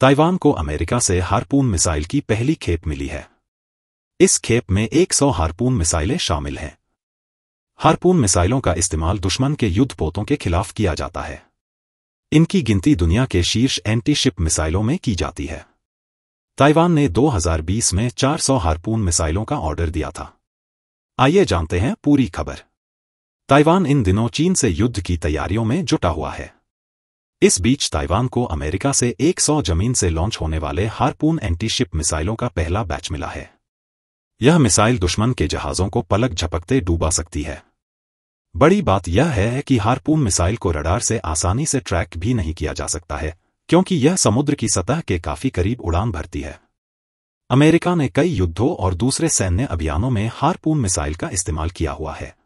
Taiwan को America से harpoon missile की पहली खेप मिली है। इस खेप में 100 हार्पून मिसाइलें शामिल हैं। हार्पून मिसाइलों का इस्तेमाल दुश्मन के युद्धपोतों के खिलाफ किया जाता है। इनकी गिनती दुनिया के शीर्ष एंटी शिप मिसाइलों में की जाती है। ताइवान ने 2020 में 400 हार्पून मिसाइलों का ऑर्डर दिया था। आइए जानते हैं पूरी खबर। ताइवान इन दिनों चीन से युद्ध की तैयारियों में जुटा हुआ है। इस बीच ताइवान को अमेरिका से 100 जमीन से लॉन्च होने वाले हार्पून एंटी शिप मिसाइलों का पहला बैच मिला है। यह मिसाइल दुश्मन के जहाजों को पलक झपकते डूबा सकती है। बड़ी बात यह है कि हार्पून मिसाइल को रडार से आसानी से ट्रैक भी नहीं किया जा सकता है, क्योंकि यह समुद्र की सतह के काफी करीब उड़ान भरती है। अमेरिका ने कई युद्धों और दूसरे सैन्य अभियानों में हार्पून मिसाइल का इस्तेमाल किया हुआ है।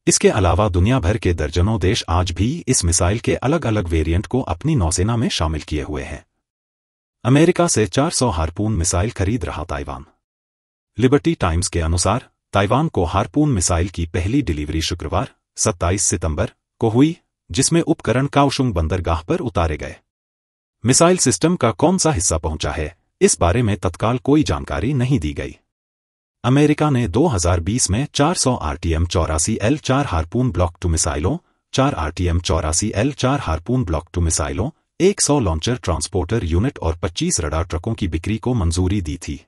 इसके अलावा दुनिया भर के दर्जनों देश आज भी इस मिसाइल के अलग अलग वेरिएंट को अपनी नौसेना में शामिल किए हुए हैं। अमेरिका से 400 हार्पून मिसाइल खरीद रहा ताइवान। लिबर्टी टाइम्स के अनुसार ताइवान को हार्पून मिसाइल की पहली डिलीवरी शुक्रवार 27 सितंबर को हुई, जिसमें उपकरण काओशुंग बंदरगाह पर उतारे गए। मिसाइल सिस्टम का कौन सा हिस्सा पहुंचा है, इस बारे में तत्काल कोई जानकारी नहीं दी गई। अमेरिका ने 2020 में 400 RTM-84L4 हार्पून ब्लॉक 2 मिसाइलों, 4 RTM-84L4 हार्पून ब्लॉक 2 मिसाइलों, 100 लॉन्चर ट्रांसपोर्टर यूनिट और 25 रडार ट्रकों की बिक्री को मंजूरी दी थी।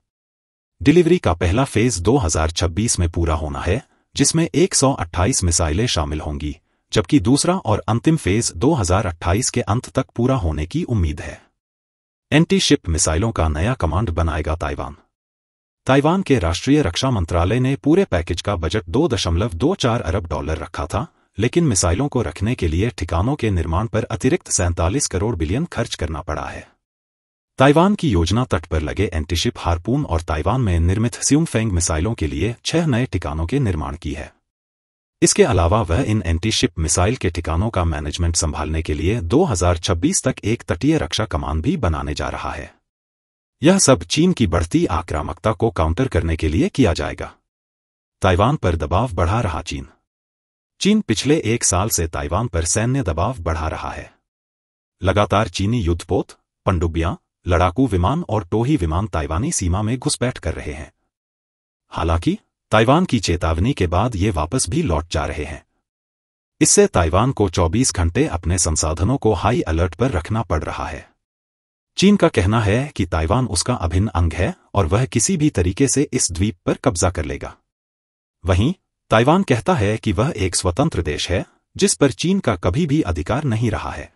डिलीवरी का पहला फेज 2026 में पूरा होना है, जिसमें 128 मिसाइलें शामिल होंगी, जबकि दूसरा और अंतिम फेज 2028 के अंत तक पूरा होने की उम्मीद है। एंटी शिप मिसाइलों का नया कमांड बनाएगा ताइवान। ताइवान के राष्ट्रीय रक्षा मंत्रालय ने पूरे पैकेज का बजट $2.24 अरब रखा था, लेकिन मिसाइलों को रखने के लिए ठिकानों के निर्माण पर अतिरिक्त 47 करोड़ बिलियन खर्च करना पड़ा है। ताइवान की योजना तट पर लगे एंटीशिप हार्पून और ताइवान में निर्मित स्यूंगफेंग मिसाइलों के लिए 6 नए ठिकानों के निर्माण की है। इसके अलावा वह इन एंटीशिप मिसाइल के ठिकानों का मैनेजमेंट संभालने के लिए 2026 तक एक तटीय रक्षा कमान भी बनाने जा रहा है। यह सब चीन की बढ़ती आक्रामकता को काउंटर करने के लिए किया जाएगा। ताइवान पर दबाव बढ़ा रहा चीन। चीन पिछले 1 साल से ताइवान पर सैन्य दबाव बढ़ा रहा है। लगातार चीनी युद्धपोत, पनडुब्बियां, लड़ाकू विमान और टोही विमान ताइवानी सीमा में घुसपैठ कर रहे हैं। हालांकि ताइवान की चेतावनी के बाद ये वापस भी लौट जा रहे हैं। इससे ताइवान को 24 घंटे अपने संसाधनों को हाई अलर्ट पर रखना पड़ रहा है। चीन का कहना है कि ताइवान उसका अभिन्न अंग है और वह किसी भी तरीके से इस द्वीप पर कब्जा कर लेगा। वहीं ताइवान कहता है कि वह एक स्वतंत्र देश है, जिस पर चीन का कभी भी अधिकार नहीं रहा है।